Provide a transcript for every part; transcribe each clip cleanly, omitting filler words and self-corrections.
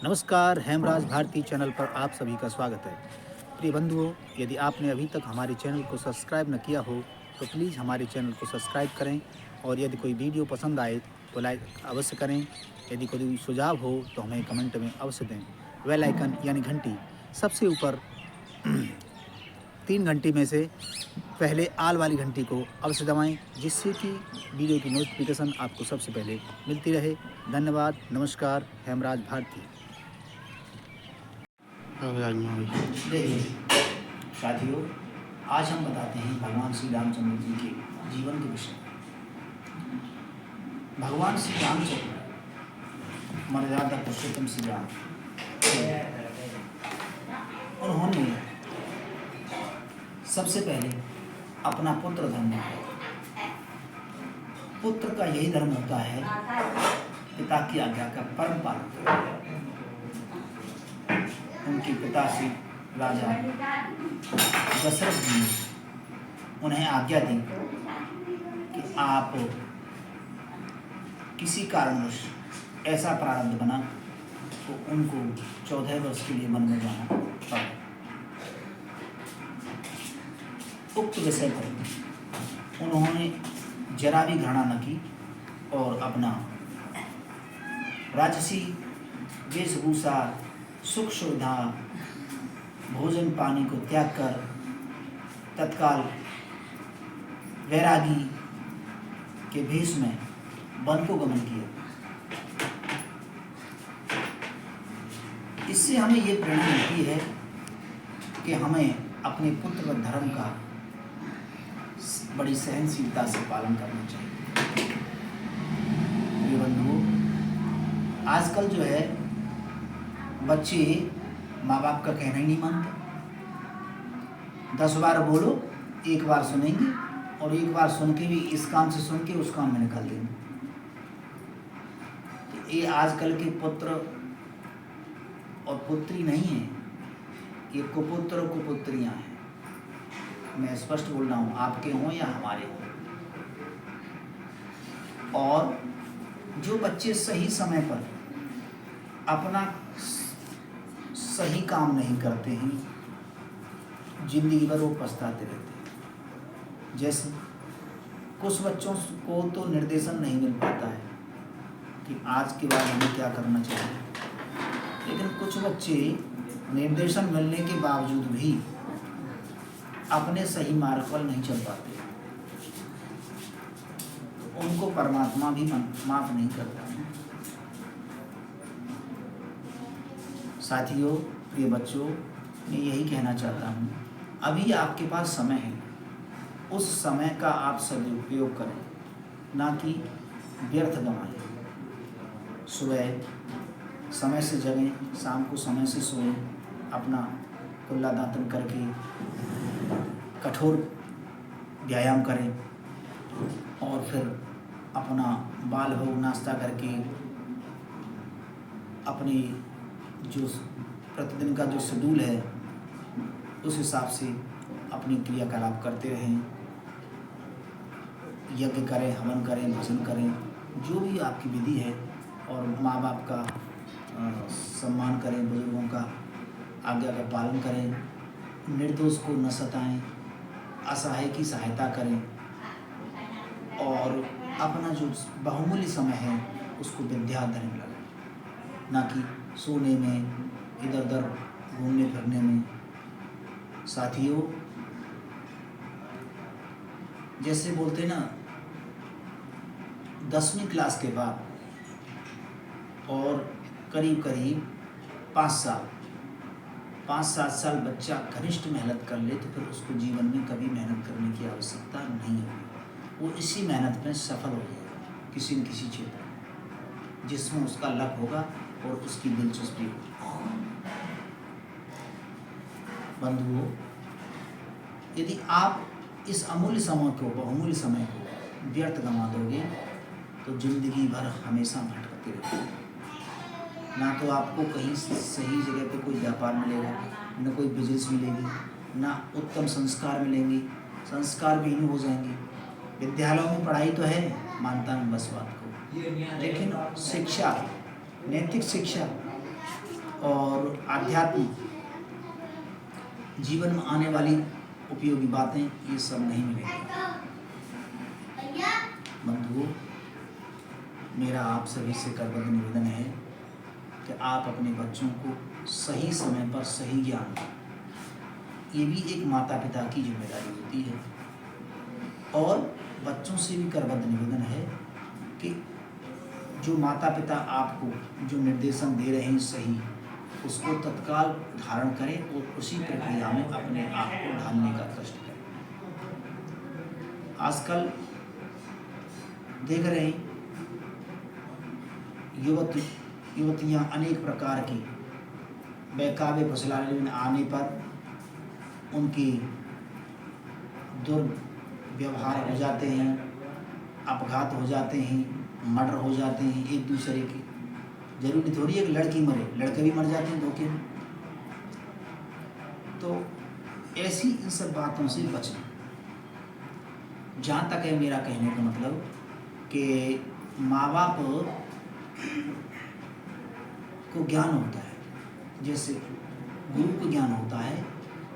नमस्कार, हेमराज भारती चैनल पर आप सभी का स्वागत है। प्रिय बंधुओं, यदि आपने अभी तक हमारे चैनल को सब्सक्राइब न किया हो, तो प्लीज़ हमारे चैनल को सब्सक्राइब करें और यदि कोई वीडियो पसंद आए तो लाइक अवश्य करें। यदि कोई सुझाव हो तो हमें कमेंट में अवश्य दें। बेल आइकन यानी घंटी सबसे ऊपर 3 घंटी में से पहले आल वाली घंटी को अवश्य दबाएँ, जिससे कि वीडियो की नोटिफिकेशन आपको सबसे पहले मिलती रहे। धन्यवाद, नमस्कार, हेमराज भारती। देखिए साथियों, आज हम बताते हैं भगवान श्री रामचंद्र जी के जीवन के विषय में। भगवान श्री रामचंद्र मर्यादा पुरुषोत्तम श्री राम, उन्होंने सबसे पहले अपना पुत्र धर्म है। पुत्र का यही धर्म होता है, पिता की आज्ञा का परम पालन। उनके पिता श्री राजा दशरथ जी ने उन्हें आज्ञा दी कि आप किसी कारणवश ऐसा प्रारब्ध बना तो उनको 14 वर्ष के लिए वन में जाना पड़ा। उक्त विषय पर उन्होंने जरा भी घृणा न की और अपना राजसी वेशभूषा, सुख सुविधा, भोजन पानी को त्याग कर तत्काल वैरागी के भेष में वन को गमन किया। इससे हमें ये प्रेरणा मिलती है कि हमें अपने पुत्र व धर्म का बड़ी सहनशीलता से पालन करना चाहिए। ये बंधुओं, आजकल जो है बच्चे माँ बाप का कहना ही नहीं मानते। 10 बार बोलो, एक बार सुनेंगे और एक बार सुन के भी इस काम से सुन के उस काम में निकाल देंगे। तो ये आजकल के पुत्र और पुत्री नहीं है, ये कुपुत्र और कुपुत्रियाँ हैं। मैं स्पष्ट बोल रहा हूँ, आपके हों या हमारे हों। और जो बच्चे सही समय पर अपना सही काम नहीं करते हैं, जिंदगी भर वो पछताते रहते हैं। जैसे कुछ बच्चों को तो निर्देशन नहीं मिल पाता है कि आज के बाद हमें क्या करना चाहिए, लेकिन कुछ बच्चे निर्देशन मिलने के बावजूद भी अपने सही मार्ग पर नहीं चल पाते, तो उनको परमात्मा भी माफ नहीं करता। साथियों, प्रिय बच्चों, मैं यही कहना चाहता हूँ, अभी आपके पास समय है, उस समय का आप सदुपयोग करें, ना कि व्यर्थ गंवाएं। सुबह समय से जगें, शाम को समय से सोएं, अपना कुल्ला दातन करके कठोर व्यायाम करें और फिर अपना बाल भोग नाश्ता करके अपनी जो प्रतिदिन का जो शेड्यूल है उस हिसाब से अपनी क्रियाकलाप करते रहें। यज्ञ करें, हवन करें, भजन करें, जो भी आपकी विधि है, और माँ बाप का सम्मान करें, बुजुर्गों का आज्ञा का पालन करें, निर्दोष को न सताएं, असहाय की सहायता करें और अपना जो बहुमूल्य समय है उसको विद्याधन में लगाएं, ना कि सोने में, इधर उधर घूमने फिरने में। साथियों, जैसे बोलते ना, 10वीं क्लास के बाद और करीब करीब 5-7 साल बच्चा घनिष्ठ मेहनत कर ले तो फिर उसको जीवन में कभी मेहनत करने की आवश्यकता नहीं होगी। वो इसी मेहनत में सफल हो जाएगा किसी न किसी क्षेत्र में, जिसमें उसका लक होगा और उसकी दिलचस्पी होगी। बंधुओं, यदि आप इस अमूल्य समय को, बहुमूल्य समय को व्यर्थ गंवा दोगे तो जिंदगी भर हमेशा भटकते रहोगे। ना तो आपको कहीं सही जगह पे कोई व्यापार मिलेगा, न कोई बिजनेस मिलेगी, ना उत्तम संस्कार मिलेंगे, संस्कार विहीन हो जाएंगे। विद्यालयों में पढ़ाई तो है, मानता हूँ बस बात को, लेकिन शिक्षा, नैतिक शिक्षा और आध्यात्म जीवन में आने वाली उपयोगी बातें ये सब नहीं मिलेगी। बंधुओं, मेरा आप सभी से करबद्ध निवेदन है कि आप अपने बच्चों को सही समय पर सही ज्ञान दें। ये भी एक माता पिता की जिम्मेदारी होती है। और बच्चों से भी करबद्ध निवेदन है कि जो माता पिता आपको जो निर्देशन दे रहे हैं सही, उसको तत्काल धारण करें और उसी प्रक्रिया में अपने आप को ढालने का कष्ट करें। आजकल देख रहे हैं युवतियां अनेक प्रकार की बेकाबे फुसलाने में आने पर उनके दुर्व्यवहार हो जाते हैं, अपघात हो जाते हैं, मर्डर हो जाते हैं एक दूसरे के। जरूरी थोड़ी है कि लड़की मरे, लड़के भी मर जाते हैं धोखे में। तो ऐसी इन सब बातों से बचना। जहाँ तक है मेरा कहने का मतलब कि माँ बाप को ज्ञान होता है, जैसे गुरु को ज्ञान होता है,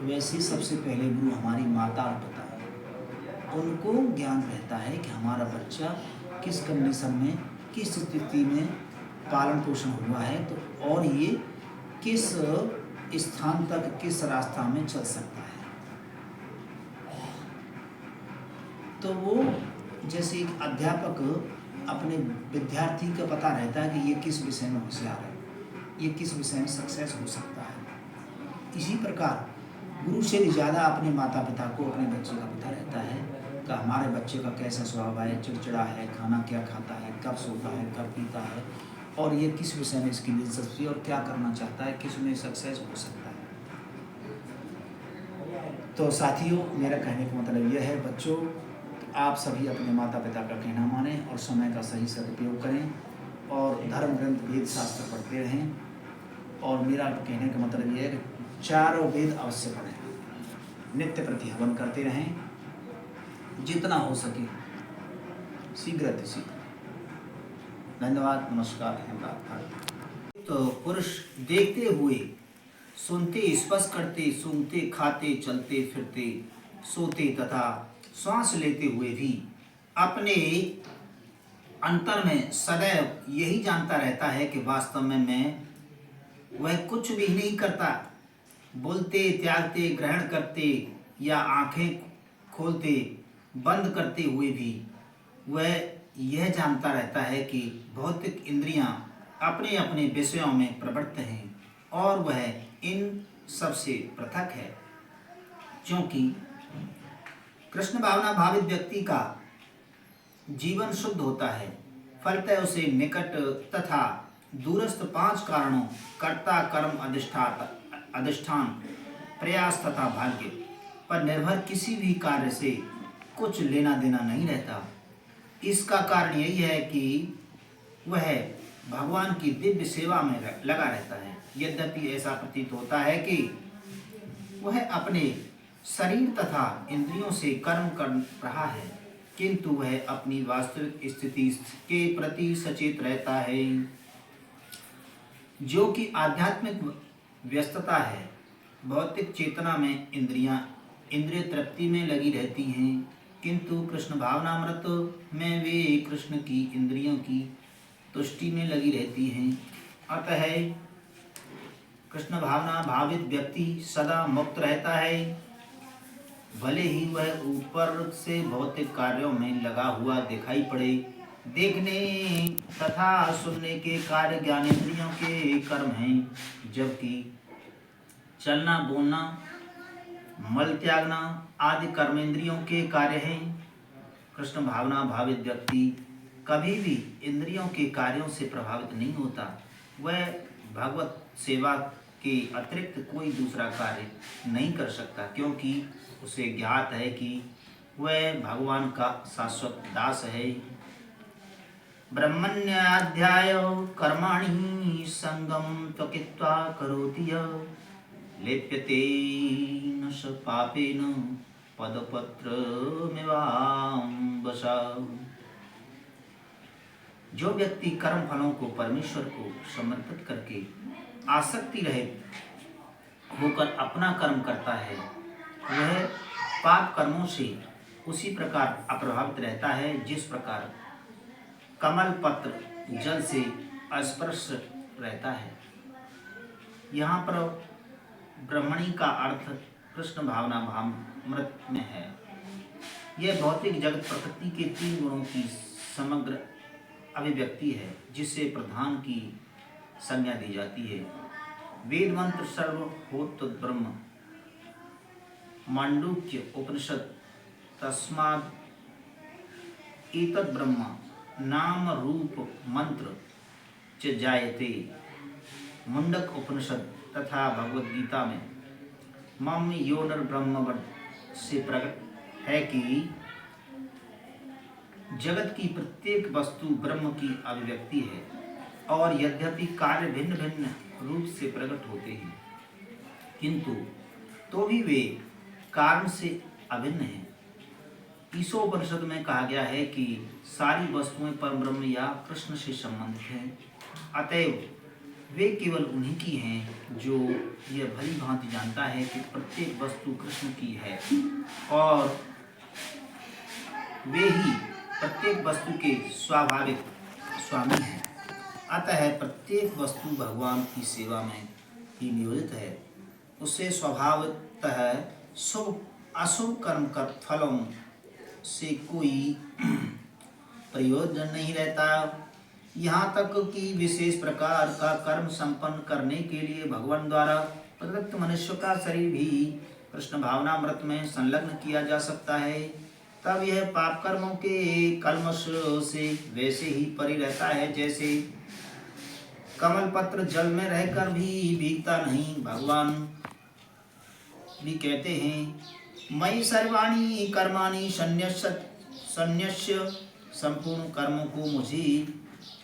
वैसे सबसे पहले गुरु हमारी माता और पिता है। उनको ज्ञान रहता है कि हमारा बच्चा किस कंडीशन में, किस स्थिति में पालन पोषण हुआ है, तो और ये किस स्थान तक, किस रास्ता में चल सकता है। तो वो जैसे एक अध्यापक अपने विद्यार्थी का पता रहता है कि ये किस विषय में होशियार है, ये किस विषय में सक्सेस हो सकता है। इसी प्रकार गुरु से भी ज़्यादा अपने माता पिता को अपने बच्चे का पता रहता है कि हमारे बच्चे का कैसा स्वभाव है, चिड़चिड़ा है, खाना क्या खाता है, कब सोता है, कब पीता है, और ये किस विषय में इसकी दिलचस्पी और क्या करना चाहता है, किस में सक्सेस हो सकता है। तो साथियों, मेरा कहने का मतलब यह है बच्चों, आप सभी अपने माता पिता का कहना मानें और समय का सही सदुपयोग करें और धर्म ग्रंथ वेद शास्त्र पढ़ते रहें। और मेरा कहने का मतलब यह है कि चारों वेद अवश्य पढ़ें, नित्य प्रति हवन करते रहें, जितना हो सके शीघ्र अतिशीघ्र। धन्यवाद, नमस्कार, राम। तो पुरुष देखते हुए, सुनते, स्पर्श करते, सूंघते, खाते, चलते फिरते, सोते तथा श्वास लेते हुए भी अपने अंतर में सदैव यही जानता रहता है कि वास्तव में मैं वह कुछ भी नहीं करता। बोलते, त्यागते, ग्रहण करते या आंखें खोलते, बंद करते हुए भी वह यह जानता रहता है कि भौतिक इंद्रियां अपने अपने विषयों में प्रवृत्त हैं और वह इन सबसे पृथक है। क्योंकि कृष्ण भावना भावित व्यक्ति का जीवन शुद्ध होता है, फलतः उसे निकट तथा दूरस्थ 5 कारणों कर्ता, कर्म, अधिष्ठान, प्रयास तथा भाग्य पर निर्भर किसी भी कार्य से कुछ लेना देना नहीं रहता। इसका कारण यही है कि वह भगवान की दिव्य सेवा में लगा रहता है। यद्यपि ऐसा प्रतीत होता है कि वह अपने शरीर तथा इंद्रियों से कर्म कर रहा है, किंतु वह अपनी वास्तविक स्थिति के प्रति सचेत रहता है। जो कि आध्यात्मिक व्यस्तता है, भौतिक चेतना में इंद्रिय तृप्ति में लगी रहती हैं, किंतु कृष्ण भावनामृत में वे कृष्ण की इंद्रियों की तुष्टि में लगी रहती हैं। अतः कृष्ण भावना भावित व्यक्ति सदा मुक्त रहता है, भले ही वह ऊपर से भौतिक कार्यों में लगा हुआ दिखाई पड़े। देखने तथा सुनने के कार्य ज्ञानेंद्रियों के कर्म हैं, जबकि चलना, बोलना, मल त्यागना आदि कर्मेंद्रियों के कार्य हैं। कृष्ण भावना भावित व्यक्ति कभी भी इंद्रियों के कार्यों से प्रभावित नहीं होता। वह भगवत सेवा के अतिरिक्त कोई दूसरा कार्य नहीं कर सकता, क्योंकि उसे ज्ञात है कि वह भगवान का शाश्वत दास है। ब्रह्मण्याध्याय कर्माणि संगम त्वकित्वा करोति यः लिप्यते न स पापेन पदपत्रमिवाम्बसा। जो व्यक्ति कर्म फलों को परमेश्वर को समर्पित करके आसक्ति रहित होकर अपना कर्म करता है वह पाप कर्मों से उसी प्रकार अप्रभावित रहता है जिस प्रकार कमल पत्र जल से अस्पर्श रहता है। यहाँ पर ब्रह्मणी का अर्थ कृष्ण भावना भावामृत में है। यह भौतिक जगत प्रकृति के 3 गुणों की समग्र अभिव्यक्ति है जिससे प्रधान की संज्ञा दी जाती है। वेद मंत्र सर्वहोत ब्रह्म, मांडूक्य उपनिषद तस्माद् एतद् ब्रह्म नाम रूप मंत्र च जायते, मुंडक उपनिषद तथा भगवद गीता में मम योनिर्ब्रह्म से प्रकट है कि जगत की प्रत्येक वस्तु ब्रह्म की अभिव्यक्ति है और यद्यपि कार्य भिन्न भिन्न रूप से प्रकट होते हैं किंतु तो भी वे कारण से अभिन्न हैं। ईशोपनिषद में कहा गया है कि सारी वस्तुएं परब्रह्म या कृष्ण से संबंधित हैं, अतएव वे केवल उन्हीं की हैं जो यह भली भांति जानता है कि प्रत्येक वस्तु कृष्ण की है और वे ही प्रत्येक वस्तु के स्वाभाविक स्वामी हैं। अतः प्रत्येक वस्तु भगवान की सेवा में ही नियोजित है। उससे स्वभावतः शुभ अशुभ कर्म कर फलों से कोई प्रयोजन नहीं रहता। यहाँ तक कि विशेष प्रकार का कर्म संपन्न करने के लिए भगवान द्वारा प्रदत्त मनुष्य का शरीर भी कृष्ण भावनामृत में संलग्न किया जा सकता है। तब यह पाप कर्मों के कल्मश से वैसे ही परी रहता है जैसे कमल पत्र जल में रहकर भी भीगता नहीं। भगवान भी कहते हैं मयि सर्वाणि कर्माणि संन्यस्य, संपूर्ण कर्मों को मुझे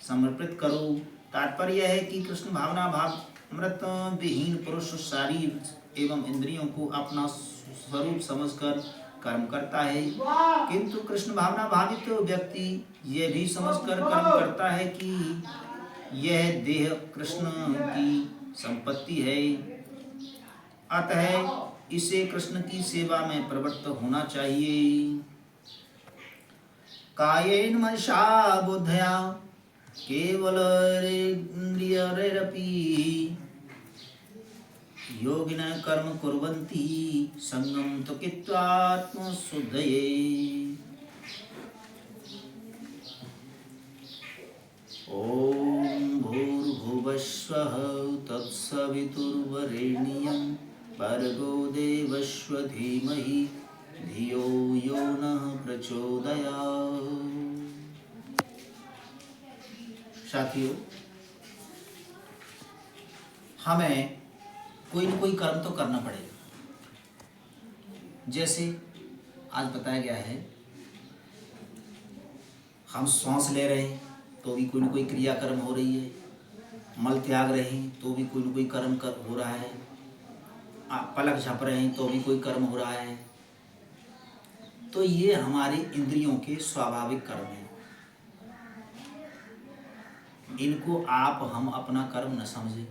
समर्पित करो। तात्पर्य है कि कृष्ण भावना भावामृत विहीन पुरुष शारीर एवं इंद्रियों को अपना स्वरूप समझकर कर्म करता है, किंतु कृष्ण भावना भावित व्यक्ति यह भी समझकर कर्म करता है कि यह देह कृष्ण की संपत्ति है, अतः इसे कृष्ण की सेवा में प्रवृत्त होना चाहिए। कायेन मनसा बुद्धया केवल इंद्रियैरपि योगिनः कर्म कुर्वन्ति संगम तो कित्वात्मशुद्धये। ओम भूर्भुवस्वः तत्सवितुर्वरेण्यं भर्गो देवस्य धीमहि धियो यो नः प्रचोदयात्। साथियों, हमें कोई न कोई कर्म तो करना पड़ेगा। जैसे आज बताया गया है, हम श्वास ले रहे हैं तो भी कोई न कोई क्रिया कर्म हो रही है, मल त्याग रहे हैं तो भी कोई न कोई कर्म हो रहा है, पलक झप रहे हैं तो भी कोई कर्म हो रहा है। तो ये हमारे इंद्रियों के स्वाभाविक कर्म हैं। इनको आप हम अपना कर्म न समझें।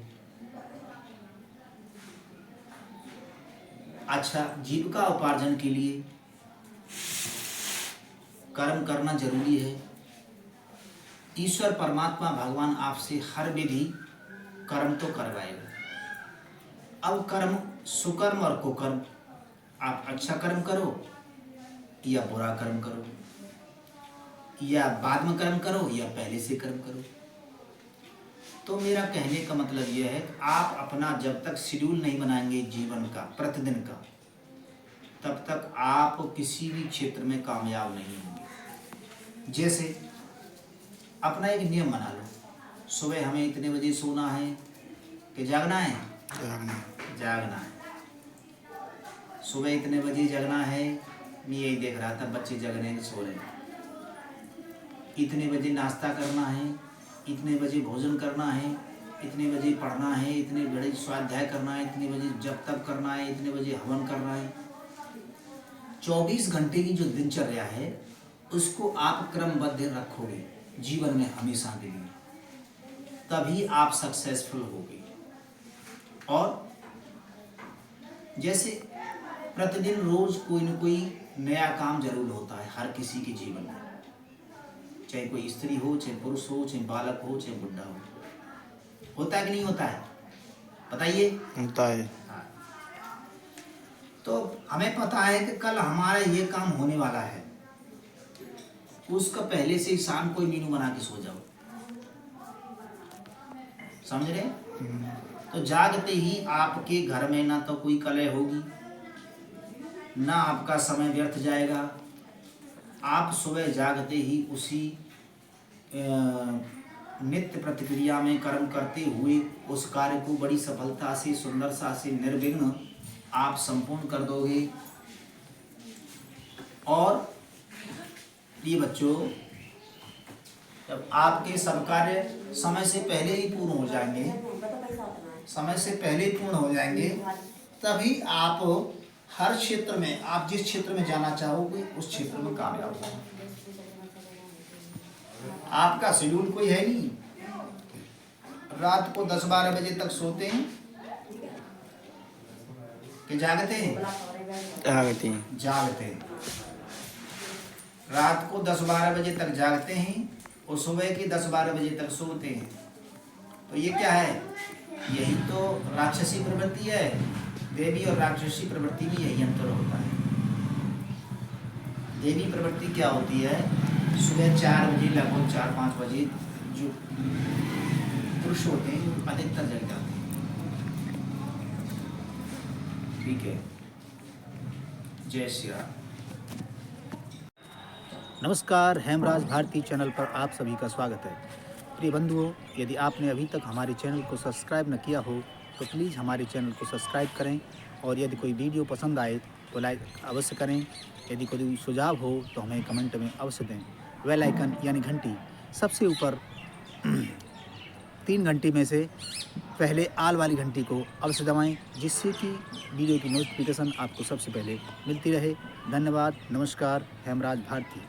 अच्छा, जीविका उपार्जन के लिए कर्म करना जरूरी है। ईश्वर परमात्मा भगवान आपसे हर विधि कर्म तो करवाएगा। अब कर्म सुकर्म और कुकर्म, आप अच्छा कर्म करो या बुरा कर्म करो, या बाद में कर्म करो या पहले से कर्म करो। तो मेरा कहने का मतलब यह है कि आप अपना जब तक शेड्यूल नहीं बनाएंगे जीवन का, प्रतिदिन का, तब तक आप किसी भी क्षेत्र में कामयाब नहीं होंगे। जैसे अपना एक नियम बना लो, सुबह हमें इतने बजे सोना है कि जागना है, जागना है। सुबह इतने बजे जगना है, मैं यही देख रहा था बच्चे जग रहे हैं, सो रहे हैं। इतने बजे नाश्ता करना है, इतने बजे भोजन करना है, इतने बजे पढ़ना है, इतने बजे स्वाध्याय करना है, इतने बजे जप तप करना है, इतने बजे हवन करना है। 24 घंटे की जो दिनचर्या है उसको आप क्रमबद्ध रखोगे जीवन में हमेशा के लिए, तभी आप सक्सेसफुल होगे। और जैसे प्रतिदिन रोज कोई न कोई नया काम जरूर होता है हर किसी के जीवन में, चाहे कोई स्त्री हो, चाहे पुरुष हो, चाहे बालक हो, चाहे बुढ़ा हो। होता है कि नहीं होता है? बताइए। होता है। हाँ। तो हमें पता है कि कल हमारा ये काम होने वाला है, उसका पहले से ही शाम को मेनू बना के सो जाओ। समझ रहे? तो जागते ही आपके घर में ना तो कोई कलह होगी, ना आपका समय व्यर्थ जाएगा। आप सुबह जागते ही उसी नित्य प्रतिक्रिया में कर्म करते हुए उस कार्य को बड़ी सफलता से, सुंदरता से, निर्विघ्न आप संपूर्ण कर दोगे। और प्रिय बच्चों, जब आपके सब कार्य समय से पहले ही पूर्ण हो जाएंगे, समय से पहले ही पूर्ण हो जाएंगे, तभी आप हर क्षेत्र में, आप जिस क्षेत्र में जाना चाहोगे उस क्षेत्र में कामयाब होंगे। आपका शेड्यूल कोई है नहीं, रात को 10-12 बजे तक सोते हैं कि जागते हैं? जागते हैं। रात को 10-12 बजे तक जागते हैं और सुबह के 10-12 बजे तक सोते हैं। तो ये क्या है? यही तो राक्षसी प्रवृत्ति है। देवी और राक्षसी प्रवृत्ति में यही अंतर होता है। देवी प्रवृत्ति क्या होती है? सुबह 4 बजे, लगभग 4-5 बजे जो पुरुष होते हैं अधिकतर जग जाते हैं। ठीक है। जय श्री राम। नमस्कार, हेमराज भारती चैनल पर आप सभी का स्वागत है। प्रिय बंधुओं, यदि आपने अभी तक हमारे चैनल को सब्सक्राइब न किया हो तो प्लीज़ हमारे चैनल को सब्सक्राइब करें, और यदि कोई वीडियो पसंद आए तो लाइक अवश्य करें। यदि कोई सुझाव हो तो हमें कमेंट में अवश्य दें। बेल आइकन यानी घंटी सबसे ऊपर 3 घंटी में से पहले आल वाली घंटी को अवश्य दबाएं, जिससे कि वीडियो की नोटिफिकेशन आपको सबसे पहले मिलती रहे। धन्यवाद। नमस्कार। हेमराज भारती।